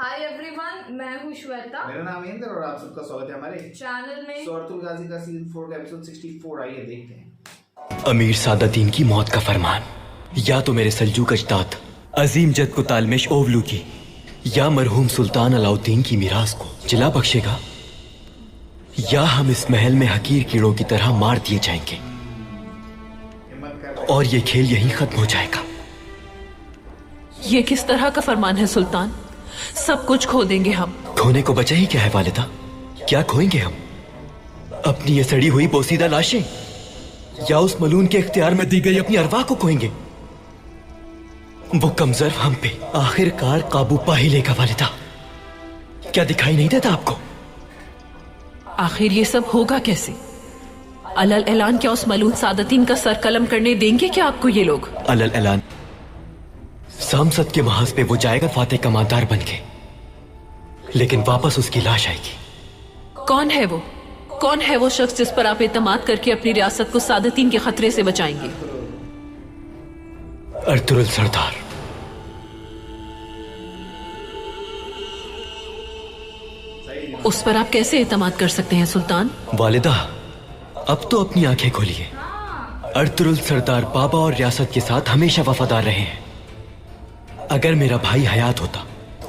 Hi everyone, मैं हूँ श्वेता। मेरा नाम इंद्र और आप सबका स्वागत है हमारे चैनल में। सूरतुल गाजी का सीजन 4 का एपिसोड 64 आइए देखते हैं। अमीर सादतीन की मौत का फरमान, या तो मेरे सल्जूक अजदाद अजीम जद को तालमेश ओवलू की या मरहूम सुल्तान अलाउद्दीन की मीरास को जिला बख्शेगा, या हम इस महल में हकीर कीड़ों की तरह मार दिए जाएंगे और ये खेल यहीं खत्म हो जाएगा। ये किस तरह का फरमान है सुल्तान? सब कुछ खो देंगे हम। खोने को बचा ही क्या है वालिदा? क्या खोएंगे हम? अपनी ये सड़ी हुई पोसीदा लाशें, या उस मलून के इख्तियार में दी गई अपनी अरवाह को खोएंगे? वो कमजोर हम पे आखिरकार काबू पा ही लेगा वालिदा। क्या दिखाई नहीं देता आपको? आखिर ये सब होगा कैसे? अलल ऐलान क्या उस मलून सादतीन का सर कलम करने देंगे क्या आपको ये लोग? अलल ऐलान सामसद के महाज पे वो जाएगा फातेह कमांदार बन के, लेकिन वापस उसकी लाश आएगी। कौन है वो? कौन है वो शख्स जिस पर आप एतमाद करके अपनी रियासत को सादतीन के खतरे से बचाएंगे? अर्तुरुल सरदार। उस पर आप कैसे एतमाद कर सकते हैं सुल्तान? वालिदा, अब तो अपनी आंखें खोलिए। अर्तुरुल सरदार बाबा और रियासत के साथ हमेशा वफादार रहे हैं। अगर मेरा भाई हयात होता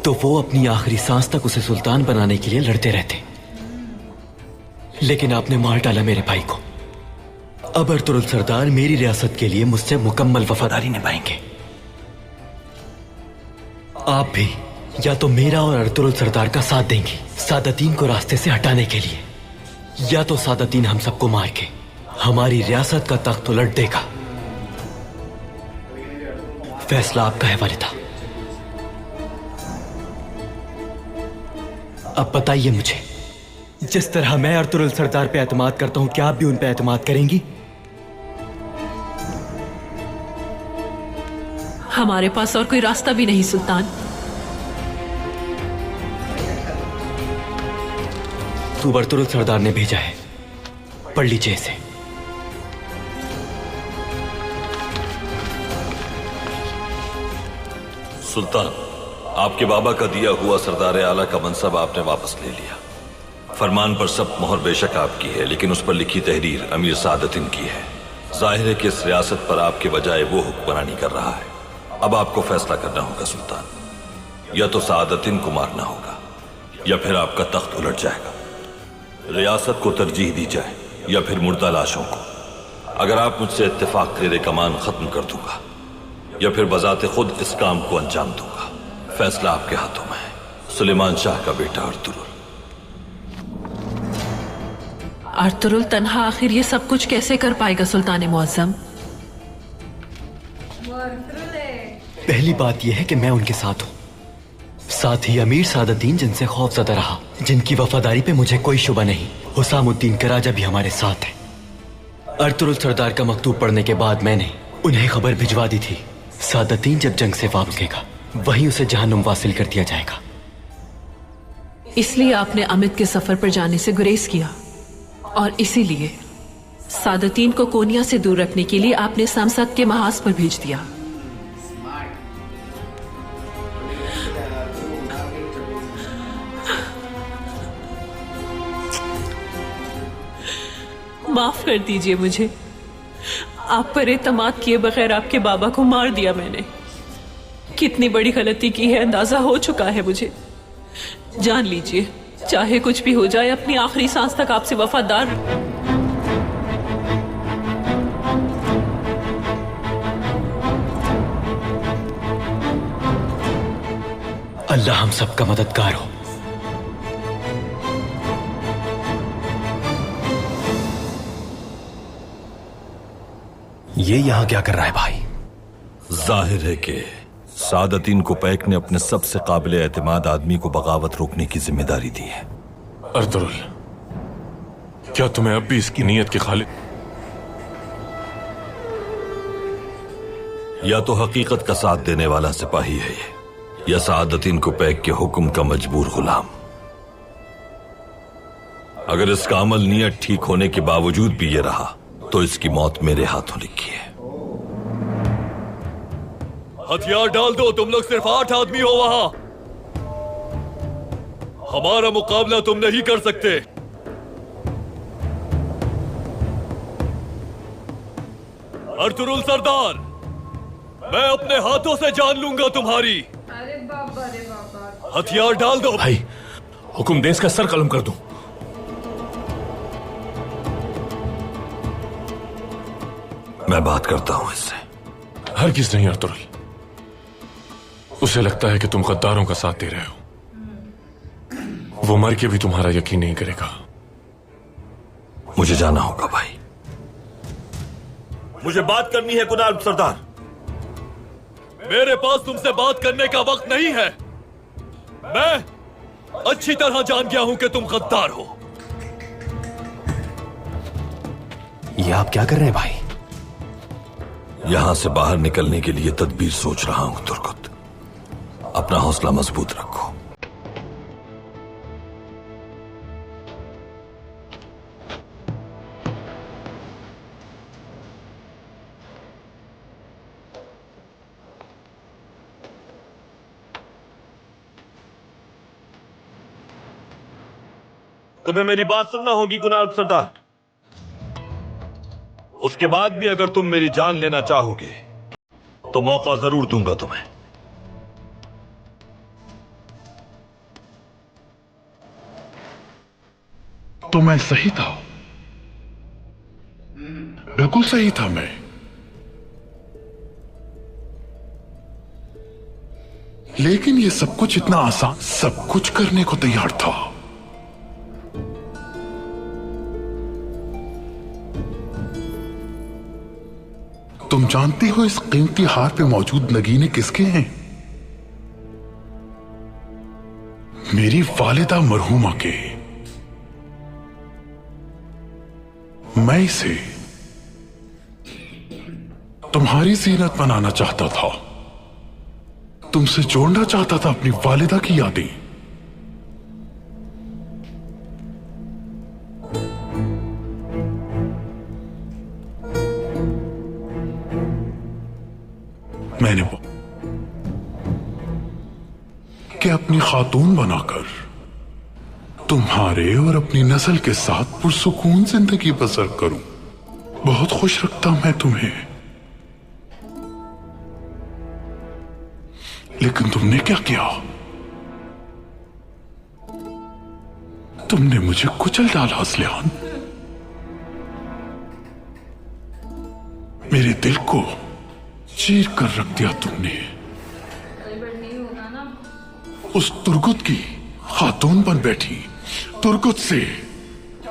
तो वो अपनी आखिरी सांस तक उसे सुल्तान बनाने के लिए लड़ते रहते, लेकिन आपने मार डाला मेरे भाई को। अब अर्तुरुल सरदार मेरी रियासत के लिए मुझसे मुकम्मल वफादारी निभाएंगे। आप भी या तो मेरा और अर्तुरुल सरदार का साथ देंगी सादतीन को रास्ते से हटाने के लिए, या तो सादतीन हम सबको मार के हमारी रियासत का तख्त उलट देगा। फैसला आपका है वालिदा। अब बताइए मुझे, जिस तरह मैं अर्तुरुल सरदार पे एतमाद करता हूं, क्या आप भी उन पे एतमाद करेंगी? हमारे पास और कोई रास्ता भी नहीं सुल्तान। तू अर्तुरुल सरदार ने भेजा है, पढ़ लीजिए इसे। सुल्तान, आपके बाबा का दिया हुआ सरदार आला का मनसब आपने वापस ले लिया। फरमान पर सब मोहर बेशक आपकी है, लेकिन उस पर लिखी तहरीर अमीर सादतीन की है। जाहिर है कि इस रियासत पर आपके बजाय वो हुक्मरानी कर रहा है। अब आपको फैसला करना होगा सुल्तान। या तो सादतीन को मारना होगा या फिर आपका तख्त उलट जाएगा। रियासत को तरजीह दी जाए या फिर मुर्दा लाशों को। अगर आप मुझसे इत्तेफाक करें, कमान खत्म कर दूंगा या फिर बजाते खुद इस काम को अंजाम दूंगा। फैसला आपके हाथों में है। सुलेमान शाह का बेटा अर्तुरुल। अर्तुरुल तन्हा आखिर ये सब कुछ कैसे कर पाएगा सुल्तान मुअज्जम? पहली बात यह है कि मैं उनके साथ हूं, साथ ही अमीर सादतीन जिनसे खौफजदा रहा, जिनकी वफादारी पे मुझे कोई शुबा नहीं, हुसामुद्दीन कराजा भी हमारे साथ है। अर्तुरुल सरदार का मकतूब पढ़ने के बाद मैंने उन्हें खबर भिजवा दी थी, सादतीन जब जंग से वापस आएगा वहीं उसे जहन्नुम वासिल कर दिया जाएगा। इसलिए आपने अमित के सफर पर जाने से गुरेज किया, और इसीलिए सादतीन को कोनिया से दूर रखने के लिए आपने सामसद के महाज पर भेज दिया। माफ कर दीजिए मुझे। आप पर एतमाद किए बगैर आपके बाबा को मार दिया मैंने। कितनी बड़ी गलती की है अंदाजा हो चुका है मुझे। जान लीजिए, चाहे कुछ भी हो जाए, अपनी आखिरी सांस तक आपसे वफादार। अल्लाह हम सबका मददगार हो। ये यहां क्या कर रहा है भाई? जाहिर है कि सादतीन को पैक ने अपने सबसे काबिल एतमाद आदमी को बगावत रोकने की जिम्मेदारी दी है। अर्तुरुल, क्या तुम्हें अब भी इसकी नीयत के खालिद? या तो हकीकत का साथ देने वाला सिपाही है ये, या सादतीन को पैक के हुक्म का मजबूर गुलाम। अगर इसका अमल नियत ठीक होने के बावजूद भी ये रहा तो इसकी मौत मेरे हाथों लिखी है। हथियार डाल दो, तुम लोग सिर्फ 8 आदमी हो वहां। हमारा मुकाबला तुम नहीं कर सकते। अर्तुरुल सरदार, मैं अपने हाथों से जान लूंगा तुम्हारी। अरे बाबा। हथियार डाल दो। भाई, हुक्म दे इसका सर कलम कर दूं। मैं बात करता हूं इससे। हरगिज़ नहीं अर्तुरुल। उसे लगता है कि तुम गद्दारों का साथ दे रहे हो। वो मर के भी तुम्हारा यकीन नहीं करेगा। मुझे जाना होगा भाई। मुझे बात करनी है कुनाल सरदार। मेरे पास तुमसे बात करने का वक्त नहीं है। मैं अच्छी तरह जान गया हूं कि तुम गद्दार हो। ये आप क्या कर रहे हैं भाई? यहां से बाहर निकलने के लिए तदबीर सोच रहा हूं तुर्कुत। अपना हौसला मजबूत रखो। तुम्हें मेरी बात सुनना होगी कुनाल सरदार। उसके बाद भी अगर तुम मेरी जान लेना चाहोगे तो मौका जरूर दूंगा तुम्हें। तो मैं सही था, बिल्कुल सही था मैं। लेकिन ये सब कुछ इतना आसान, सब कुछ करने को तैयार था। तुम जानती हो इस कीमती हार पे मौजूद नगीने किसके हैं? मेरी वालिदा मरहूमा के। मैं इसे तुम्हारी जीनत बनाना चाहता था, तुमसे जोड़ना चाहता था अपनी वालिदा की यादें। मैंने कि अपनी खातून बनाकर तुम्हारे और अपनी नस्ल के साथ पुरसुकून जिंदगी बसर करूं। बहुत खुश रखता मैं तुम्हें। लेकिन तुमने क्या किया? तुमने मुझे कुचल डाला असलियान। मेरे दिल को चीर कर रख दिया तुमने। नहीं होगा ना। उस तुर्गुत की खातून बन बैठी। तुर्गुत से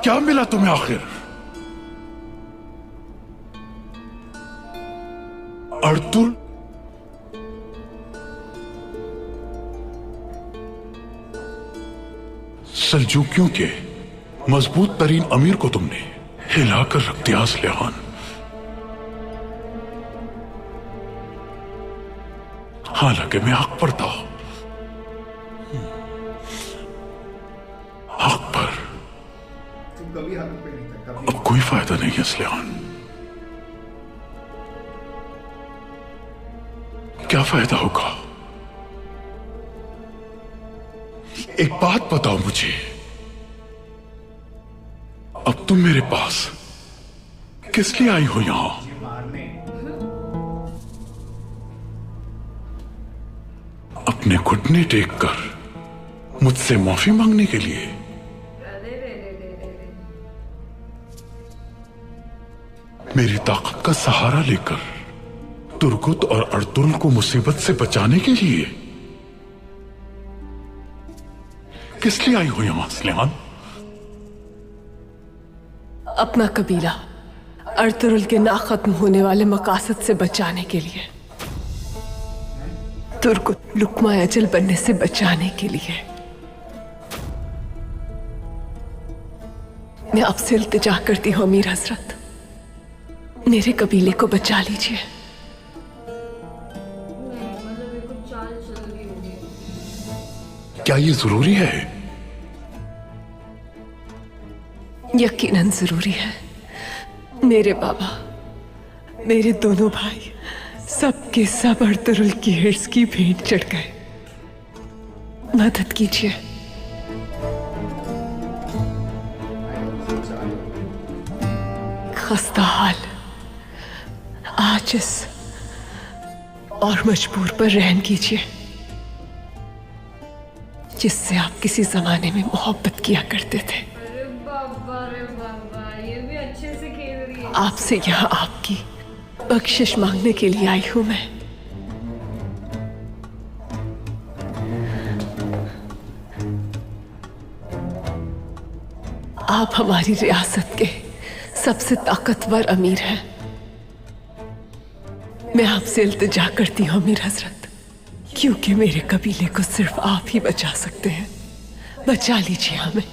क्या मिला तुम्हें आखिर? अर्तुल सल्जूकियों के मजबूत तरीन अमीर को तुमने हिलाकर रख दिया असलियान। हालांकि मैं हक पर था, हक पर। तुम कभी हक पे नहीं था, कभी। अब कोई फायदा नहीं है असलियान। क्या फायदा होगा? एक बात बताओ मुझे, अब तुम मेरे पास किस लिए आई हो यहां? अपने घुटने टेक कर मुझसे माफी मांगने के लिए? मेरी ताकत का सहारा लेकर तुर्गुत और अर्तुल को मुसीबत से बचाने के लिए? किस लिए आई हो यहां असलियान? अपना कबीला अर्तुरुल के ना खत्म होने वाले मकासद से बचाने के लिए, तुर्कुत लुकमा अजल बनने से बचाने के लिए। मैं आपसे इल्तिजा करती हूं अमीर हजरत, मेरे कबीले को बचा लीजिए। मतलब ये कुछ चाल चल रही होगी। क्या ये जरूरी है? यकीनन जरूरी है। मेरे बाबा, मेरे दोनों भाई सब के सब अर्तुरुल की हिर्स की भेंट चढ़ गए। मदद कीजिए। खस्ता हाल, आजिज़ और मजबूर पर रहम कीजिए, जिससे आप किसी जमाने में मोहब्बत किया करते थे। अरे बाबा, ये भी अच्छे से खेल रही है। आपसे यहाँ आपकी बख्शिश मांगने के लिए आई हूं मैं। आप हमारी रियासत के सबसे ताकतवर अमीर हैं। मैं आपसे इल्तिजा करती हूँ अमीर हजरत, क्योंकि मेरे कबीले को सिर्फ आप ही बचा सकते हैं। बचा लीजिए हमें।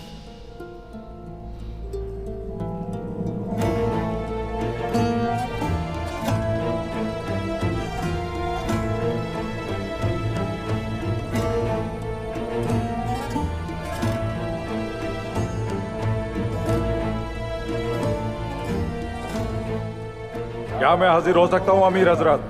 क्या मैं हाजिर हो सकता हूं अमीर हजरत?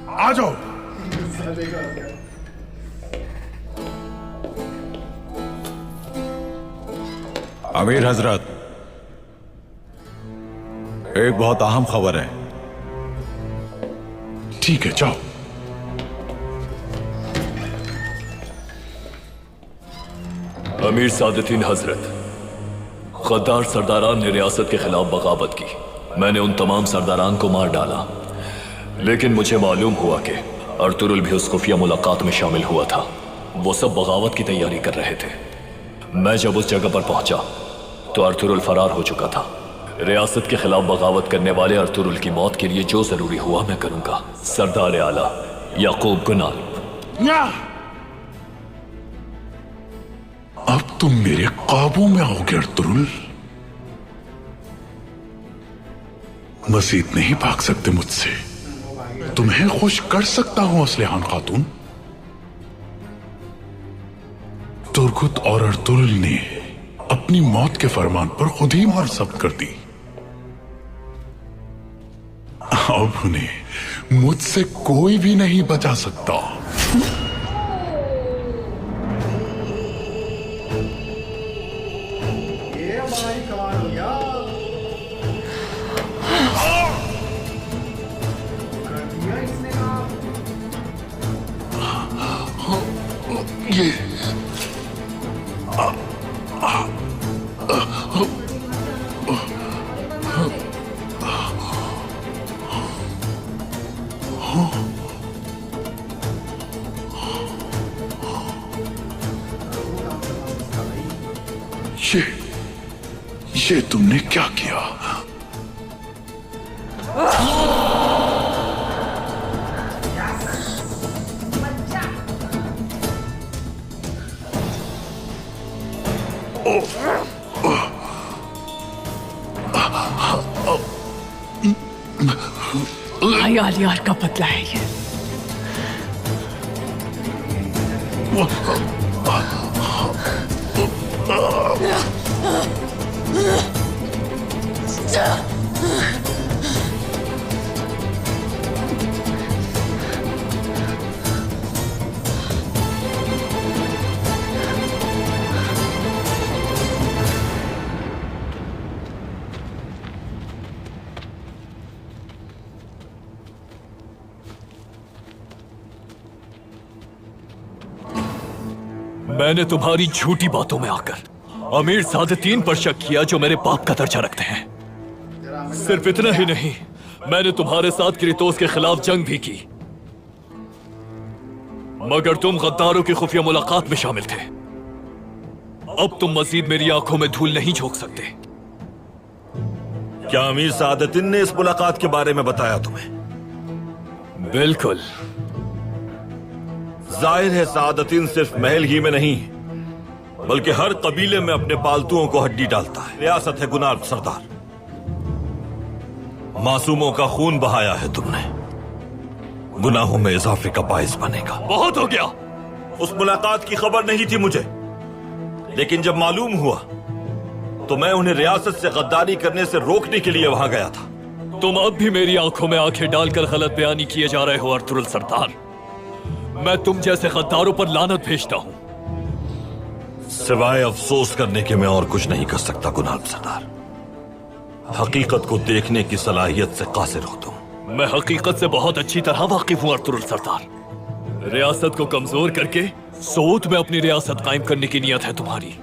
आ जाओ। अमीर हजरत, एक बहुत अहम खबर है। ठीक है, जाओ। अमीर सादतीन हजरत, गद्दार सरदारान ने रियासत के खिलाफ बगावत की। मैंने उन तमाम सरदारान को मार डाला, लेकिन मुझे मालूम हुआ कि अर्तुरुल भी उस खुफिया मुलाकात में शामिल हुआ था। वो सब बगावत की तैयारी कर रहे थे। मैं जब उस जगह पर पहुंचा तो अर्तुरुल फरार हो चुका था। रियासत के खिलाफ बगावत करने वाले अर्तुरुल की मौत के लिए जो जरूरी हुआ मैं करूंगा। सरदार आला याकूब गुनाल। अब तुम मेरे काबू में आओगे अर्तुरुल। मजीद नहीं भाग सकते मुझसे। तुम्हें खुश कर सकता हूं असलिहान खातून। तुर्गुत और अर्तुरुल ने अपनी मौत के फरमान पर खुद ही मार जब्त कर दी। अब उन्हें मुझसे कोई भी नहीं बचा सकता। ये तुमने क्या किया? हयाल यार का बदला है ये। मैंने तुम्हारी झूठी बातों में आकर अमीर सादतीन पर शक किया जो मेरे बाप का दर्जा रखते हैं। सिर्फ इतना ही नहीं, मैंने तुम्हारे साथ किरितोस के खिलाफ जंग भी की, मगर तुम गद्दारों की खुफिया मुलाकात में शामिल थे। अब तुम मजीद मेरी आंखों में धूल नहीं झोंक सकते। क्या अमीर सादतीन ने इस मुलाकात के बारे में बताया तुम्हें? बिल्कुल। जाहिर है सादतीन सिर्फ महल ही में नहीं बल्कि हर कबीले में अपने पालतुओं को हड्डी डालता है। रियासत है गुनाह सरदार। मासूमों का खून बहाया है तुमने, गुनाहों में इजाफे का बायस बनेगा। बहुत हो गया। उस मुलाकात की खबर नहीं थी मुझे, लेकिन जब मालूम हुआ तो मैं उन्हें रियासत से गद्दारी करने से रोकने के लिए वहां गया था। तुम अब भी मेरी आंखों में आंखें डालकर गलत बयानी किए जा रहे हो अर्तुरुल सरदार। मैं तुम जैसे गद्दारों पर लानत भेजता हूं। सिवाय अफसोस करने के मैं और कुछ नहीं कर सकता गुलाम सरदार। हकीकत को देखने की सलाहियत से कासिर हो तुम। मैं हकीकत से बहुत अच्छी तरह वाकिफ हूं अर्तुगरुल सरदार। रियासत को कमजोर करके सोत में अपनी रियासत कायम करने की नीयत है तुम्हारी।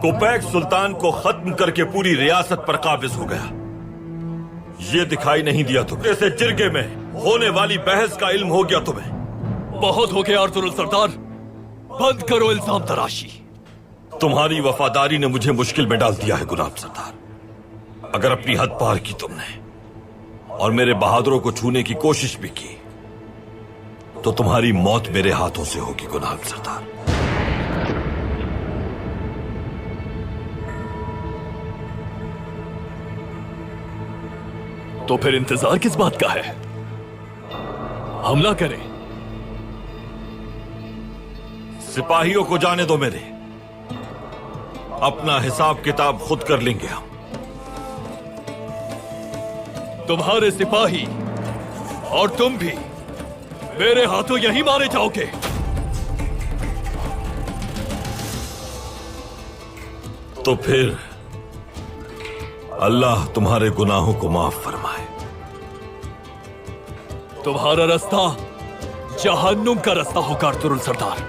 कुपैक सुल्तान को खत्म करके पूरी रियासत पर काबिज हो गया। ये दिखाई नहीं दिया तुम्हें? जैसे जिरगे में होने वाली बहस का इल्म हो गया तुम्हें? बहुत हो गया अर्तुगरुल सरदार, बंद करो इल्जाम तराशी। तुम्हारी वफादारी ने मुझे मुश्किल में डाल दिया है गुलाम सरदार। अगर अपनी हद पार की तुमने और मेरे बहादुरों को छूने की कोशिश भी की तो तुम्हारी मौत मेरे हाथों से होगी गुलाम सरदार। तो फिर इंतजार किस बात का है? हमला करें। सिपाहियों को जाने दो मेरे, अपना हिसाब किताब खुद कर लेंगे हम। तुम्हारे सिपाही और तुम भी मेरे हाथों यही मारे जाओगे। तो फिर अल्लाह तुम्हारे गुनाहों को माफ फरमाए। तुम्हारा रास्ता जहन्नुम का रास्ता होगा अर्तुगरुल सरदार।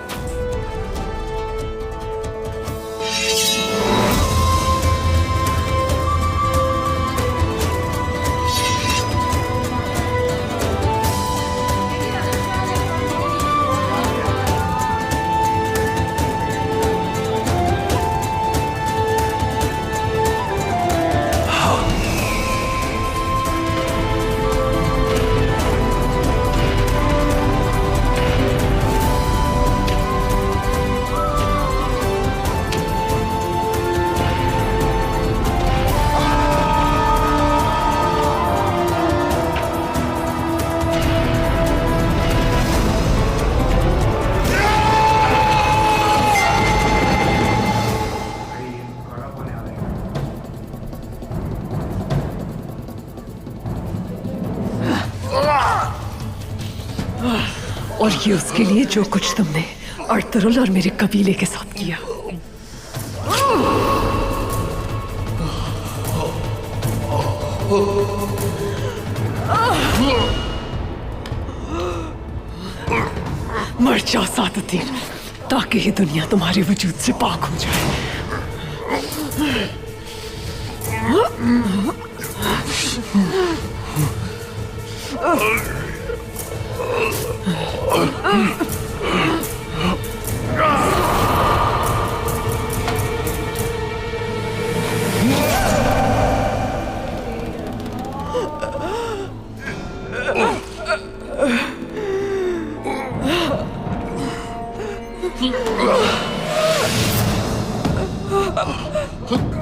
और ये उसके लिए जो कुछ तुमने अर्तुगरुल और मेरे कबीले के साथ किया। मर जा सादुद्दीन, ताकि ये दुनिया तुम्हारे वजूद से पाक हो जाए।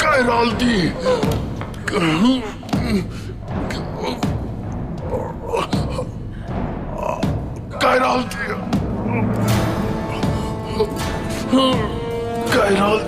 कैराल्दी, कैराल्दी, कैराल्दी।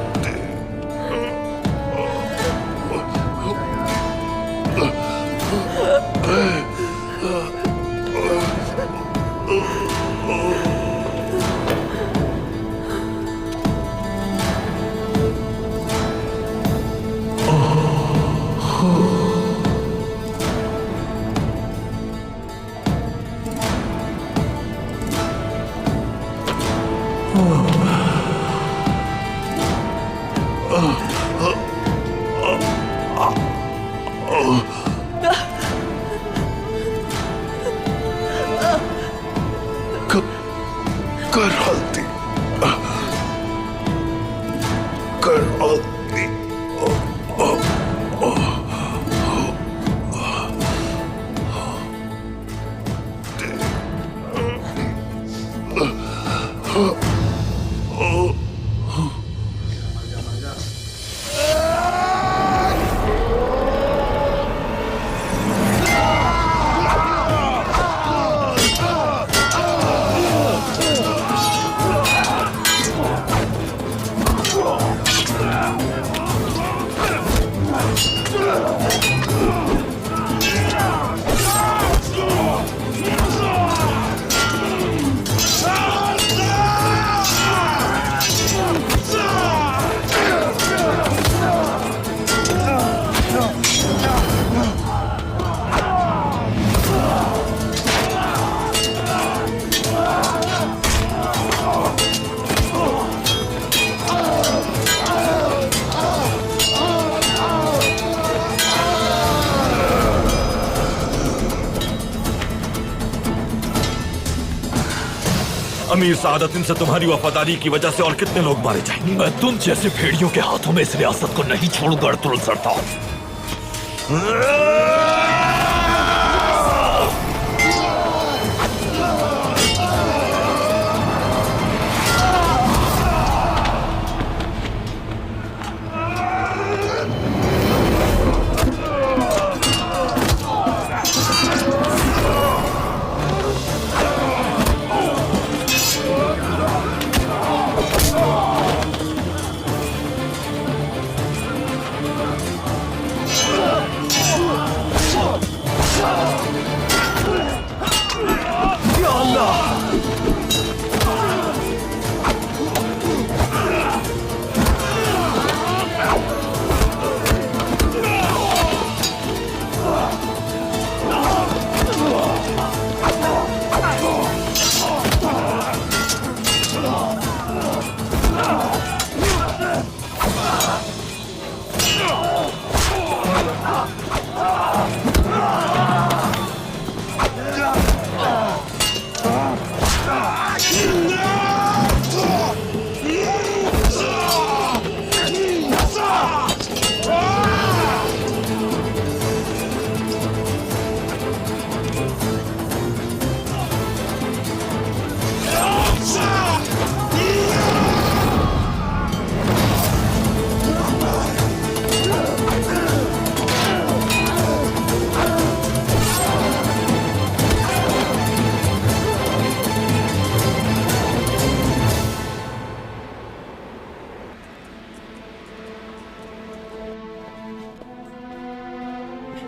कैराल्दी, कैराल्दी। अमीर सादतिन से तुम्हारी वफादारी की वजह से और कितने लोग मारे जाएंगे। मैं तुम जैसे भेड़ियों के हाथों में इस रियासत को नहीं छोड़ूंगा अर्तुल सरदार।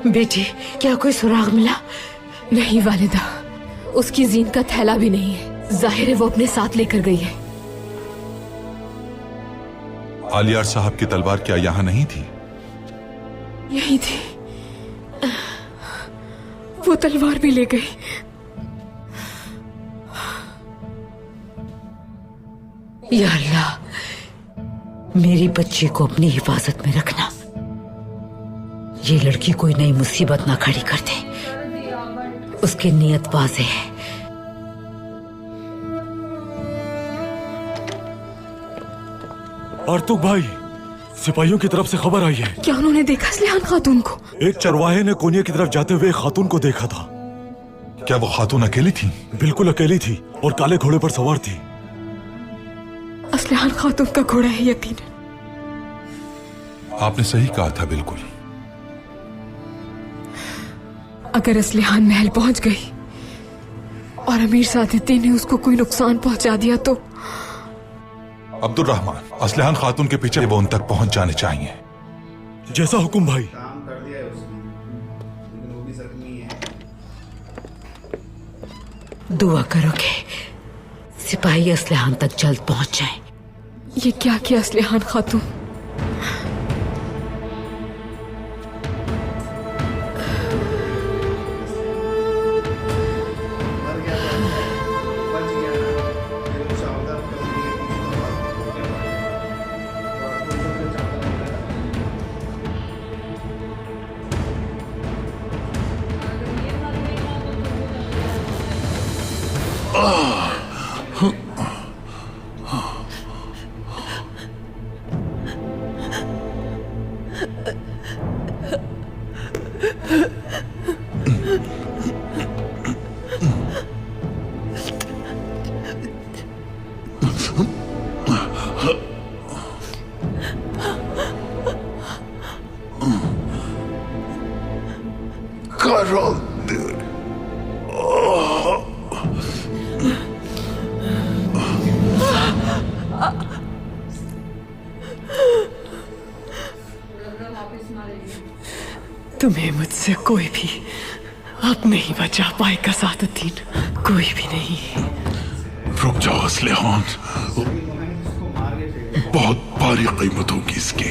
बेटी, क्या कोई सुराग मिला? नहीं वालिदा, उसकी जीन का थैला भी नहीं है। जाहिर है वो अपने साथ लेकर गई है। आलियार साहब की तलवार क्या यहाँ नहीं थी? यही थी। वो तलवार भी ले गई। या अल्लाह, मेरी बच्ची को अपनी हिफाजत में रखना। ये लड़की कोई नई मुसीबत ना खड़ी कर दे। उसकी नीयत वाज़ेह है। आर्तुक भाई, सिपाहियों की तरफ से खबर आई है। क्या उन्होंने देखा असलिहान खातून को? एक चरवाहे ने कोनिया की तरफ जाते हुए खातून को देखा था। क्या वो खातून अकेली थी? बिल्कुल अकेली थी और काले घोड़े पर सवार थी। असलिहान खातून का घोड़ा है यकीनन। आपने सही कहा था, बिल्कुल। अगर असलिहान महल पहुंच गई और अमीर सादुद्दीन ने उसको कोई नुकसान पहुंचा दिया तो? अब्दुल रहमान, असलिहान खातून के पीछे वो उन तक पहुंच जाने चाहिए। जैसा हुक्म भाई। काम कर दिया है उसने, लेकिन वो भी जख्मी है। दुआ करो कि सिपाही असलिहान तक जल्द पहुंच जाएं। ये क्या किया असलिहान खातून? तुम्हें मुझसे कोई भी अब नहीं बचा पाएगा सादुद्दीन, कोई भी नहीं। रुक जाओ असलिहान, बहुत भारी कीमत होगी इसकी।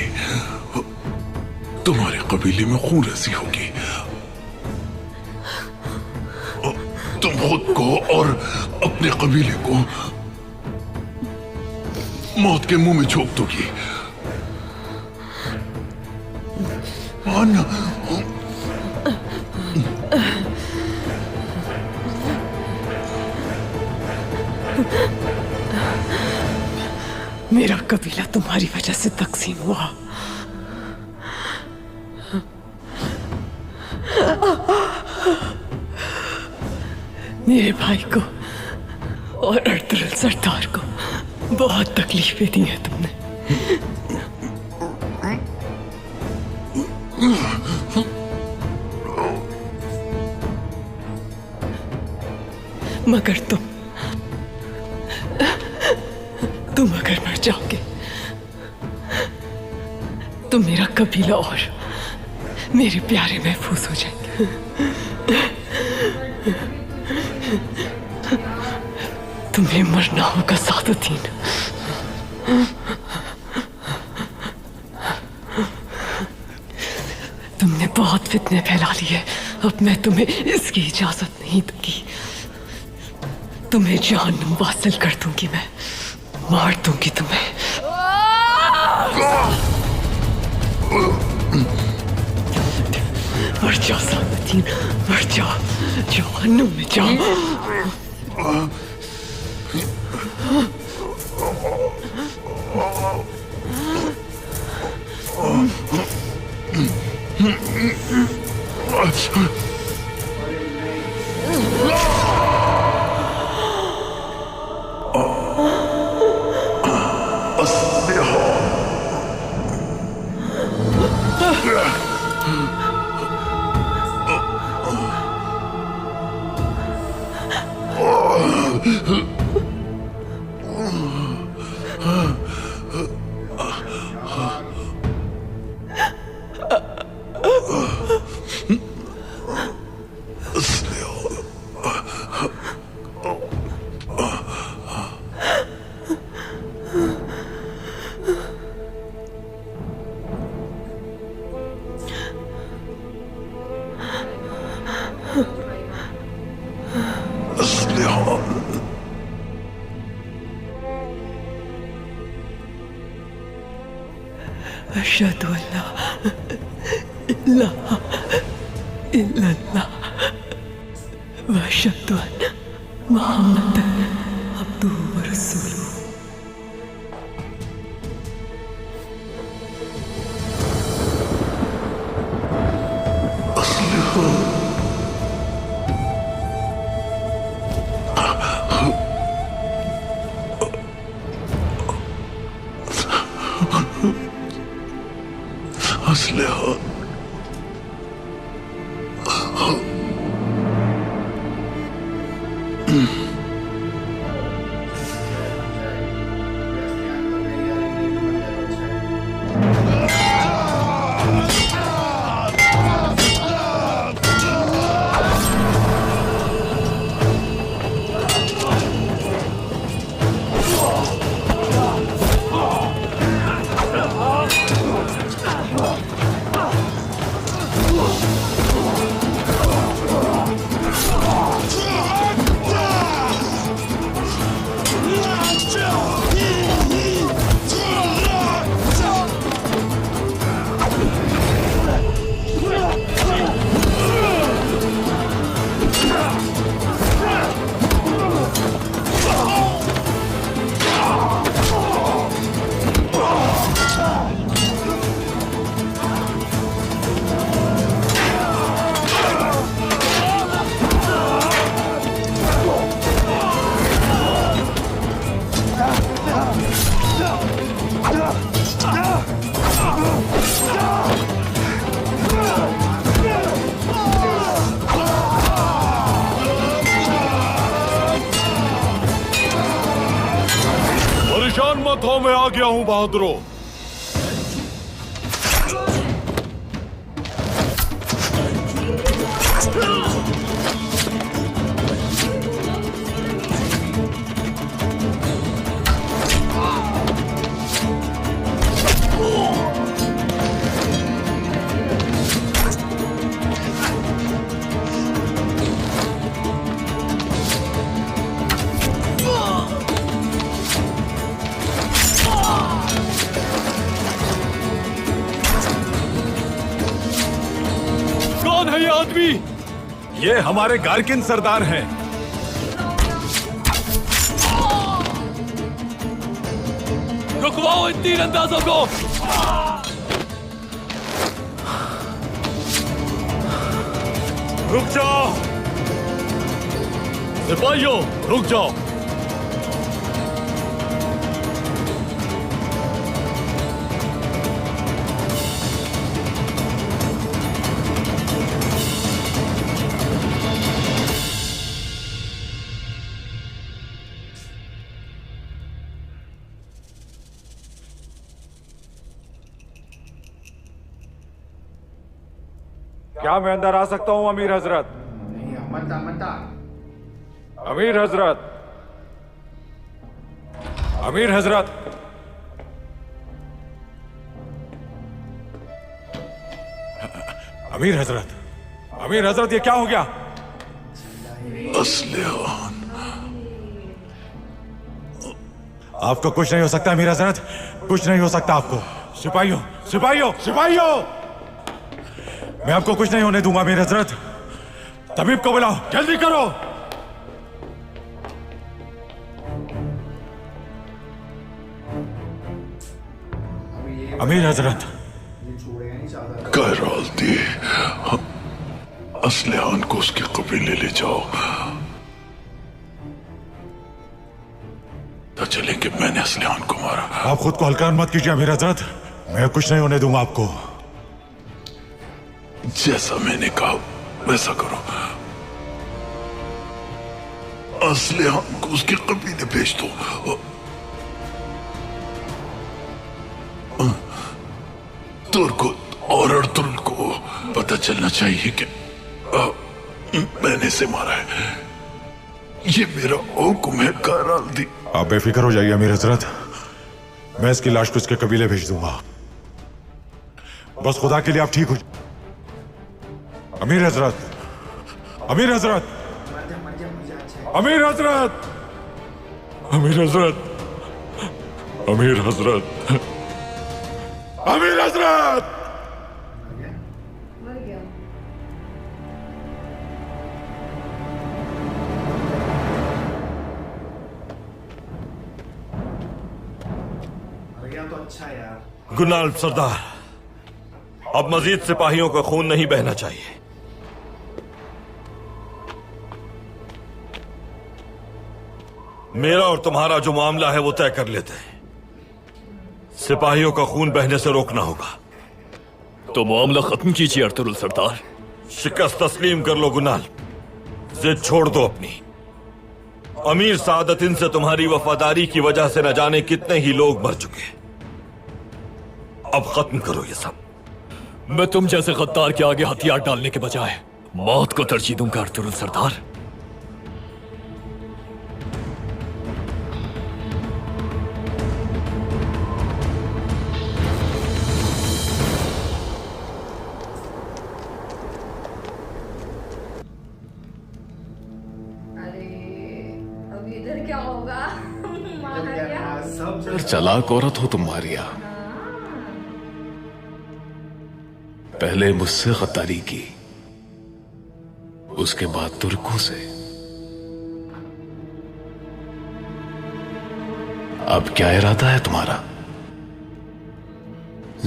तुम्हारे कबीले में खून रसी होगी। तुम खुद को और अपने कबीले को मौत के मुंह में झोंक दोगी। मानना Ha ha ha. मेरा कबीला तुम्हारी वजह से तकसीम हुआ। मेरे भाई को और अर्तुगरुल सरदार को बहुत तकलीफें दी हैं तुमने। मगर तुम अगर मर जाओगे तो मेरा कबीला और मेरे प्यारे महफूज हो जाएंगे। तुम्हें मरना होगा सादुद्दीन। तुमने बहुत फितने फैला लिए, अब मैं तुम्हें इसकी इजाजत नहीं दूंगी। तुम्हें जहन्नुम वासिल कर दूंगी, मैं मार दूंगी तुम्हें। मर जाओ सादुद्दीन, मर जाओ, जहन्नुम में जाओ। अशहदु अल्ला इलाहा इल्लल्लाह व अशहदु अन्ना मुहम्मदन अब्दुहु व रसूलुहु। परेशान मत हो, मैं आ गया हूं बहादुरों। ये आदमी, ये हमारे गार्किन सरदार हैं। रुकवाओ इन तीरंदाजों को। रुक जाओ सिपाहियों, रुक जाओ। क्या मैं अंदर आ सकता हूं अमीर हजरत? नहीं, मत आ, मत आ। अमीर हजरत, अमीर हजरत, अमीर हजरत, अमीर हजरत, ये क्या हो गया? असलियान, आपको कुछ नहीं हो सकता अमीर हजरत, कुछ नहीं हो सकता आपको। सिपाहियों, सिपाहियों, सिपाहियों, मैं आपको कुछ नहीं होने दूंगा अमीर हजरत। तबीब को बुलाओ, जल्दी करो। अमीर हजरत, ये छोड़ेगा नहीं चाहता। कैराल दी, असलियान को उसके कबीले ले जाओ। तो चलें कि मैंने असलियान को मारा। आप खुद को हल्का मत कीजिए अमीर हजरत, मैं कुछ नहीं होने दूंगा आपको। जैसा मैंने कहा वैसा करो। असलियान को उसके कबीले भेज दो। तुर्कुत और अर्तुल को पता चलना चाहिए कि मैंने इसे मारा है। ये मेरा हुक्म है कैराल दी। आप बेफिक्र हो जाइए अमीर हजरत, मैं इसकी लाश को इसके कबीले भेज दूंगा। बस खुदा के लिए आप ठीक हो। अमीर हजरत, अमीर हजरत, अमीर हजरत, अमीर हजरत, अमीर हजरत, अमीर हजरत। मर गया। मर गया तो अच्छा है यार। गुनाल सरदार, अब मजीद सिपाहियों का खून नहीं बहना चाहिए। मेरा और तुम्हारा जो मामला है वो तय कर लेते हैं। सिपाहियों का खून बहने से रोकना होगा। तो मामला खत्म कीजिए अर्तुल सरदार। शिकस्त तस्लीम कर लो गुनाल, जिद छोड़ दो अपनी। अमीर सादतिन से तुम्हारी वफादारी की वजह से न जाने कितने ही लोग मर चुके। अब खत्म करो ये सब। मैं तुम जैसे गद्दार के आगे हथियार डालने के बजाय मौत को तरजीह दूंगा अर्तुल सरदार। अरे अब इधर क्या होगा? मारा गया। सब चालाक औरत हो तुम मारिया। पहले मुझसे गद्दारी की, उसके बाद तुर्कों से, अब क्या इरादा है तुम्हारा?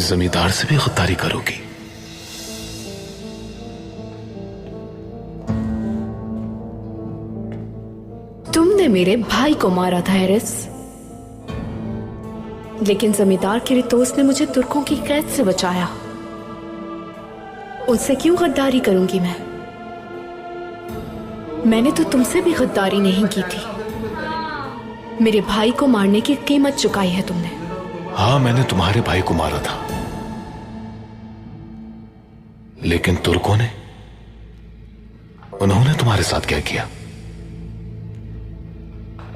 जमींदार से भी गद्दारी करोगी? तुमने मेरे भाई को मारा था एरिस, लेकिन जमींदार किरितोस ने मुझे तुर्कों की कैद से बचाया। उनसे क्यों गद्दारी करूंगी मैं? मैंने तो तुमसे भी गद्दारी नहीं की थी। मेरे भाई को मारने की कीमत चुकाई है तुमने। हाँ, मैंने तुम्हारे भाई को मारा था, लेकिन तुर्कों ने, उन्होंने तुम्हारे साथ क्या किया?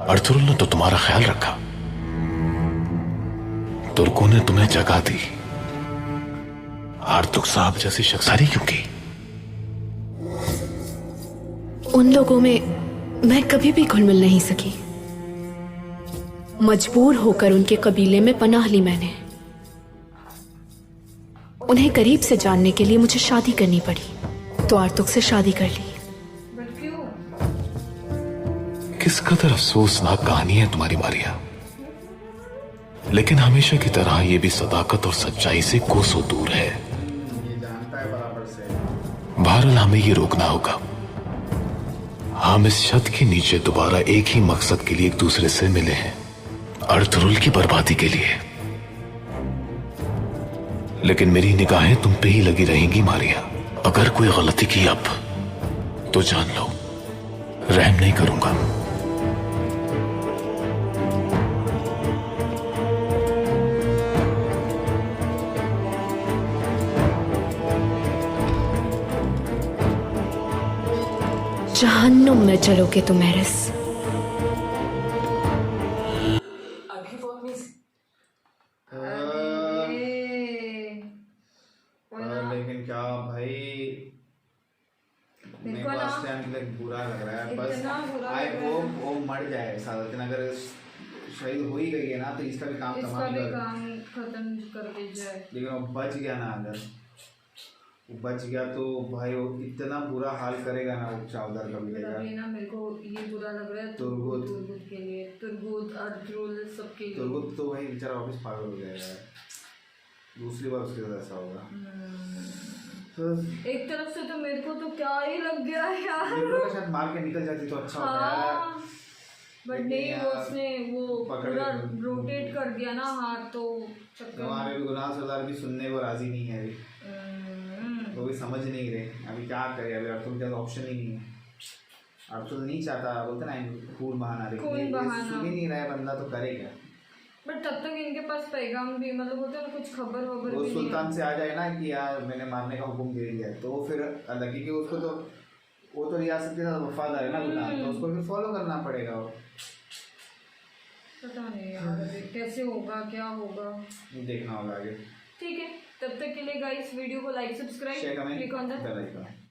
अर्तुल ने तो तुम्हारा ख्याल रखा, तुर्कों ने तुम्हें जगह दी। आर्तुक साहब जैसी शख्सारी क्यों की? उन लोगों में मैं कभी भी घुल मिल नहीं सकी। मजबूर होकर उनके कबीले में पनाह ली मैंने। उन्हें करीब से जानने के लिए मुझे शादी करनी पड़ी, तो आर्तुक से शादी कर ली। बट क्यों? किस कदर अफसोसनाक कहानी है तुम्हारी मारिया। लेकिन हमेशा की तरह ये भी सदाकत और सच्चाई से कोसों दूर है। ये जानता है बराबर से। बहरहाल हमें ये रोकना होगा। हम इस छत के नीचे दोबारा एक ही मकसद के लिए एक दूसरे से मिले हैं, अर्तुरुल की बर्बादी के लिए। लेकिन मेरी निगाहें तुम पे ही लगी रहेंगी मारिया। अगर कोई गलती की अब तो जान लो रहम नहीं करूंगा। जहन्नुम में चलोगे तुम एरिस। लेकिन क्या भाई, मेरे को इस टाइम के लिए बुरा लग रहा है। बस आई होप वो मर जाए सादतिन। अगर शहीद हो ही गई है ना तो इसका भी काम खत्म कर दी जाए। लेकिन वो बच गया ना, अगर वो बच गया तो भाई वो इतना बुरा हाल करेगा ना वो चावदर का भी ना। मेरे को ये बुरा लग रहा है तुर्गुत के लिए, तुर्गुत अर्तुरुल सबके लिए। तुर्गुत तो भाई बेचारा वापस पागल हो जाएगा, दूसरी बार उसके साथ ऐसा होगा। एक तरफ से तो मेरे को तो क्या ही लग गया यार, ये शायद मार के निकल जाती तो अच्छा होता है। बट नहीं, वो उसने वो पूरा रोटेट कर दिया ना हाथ, तो हमारे भी गुनाह सरदार भी सुनने को राजी नहीं है अभी, तो भी समझ नहीं रहे अभी क्या करे। अभी अर्तुरुल का ऑप्शन ही नहीं है। अर्तुरुल नहीं चाहता, बोलते ना खून बहाना, लेकिन सुन ही नहीं रहा है बंदा तो करे क्या। बट तब तक इनके पास पैगाम भी मतलब होता है कुछ खबर वबर वो भी सुल्तान से आ जाए ना कि यार मैंने मारने का हुक्म दे दिया, तो फिर अलग ही कि उसको तो वो तो रियासत के साथ वफादार है ना गुलाम, तो उसको फिर फॉलो करना पड़ेगा। वो पता नहीं यार कैसे होगा, क्या होगा, देखना होगा आगे। ठीक है, तब तक के लिए गाइस वीडियो को like, subscribe, click on the bell icon.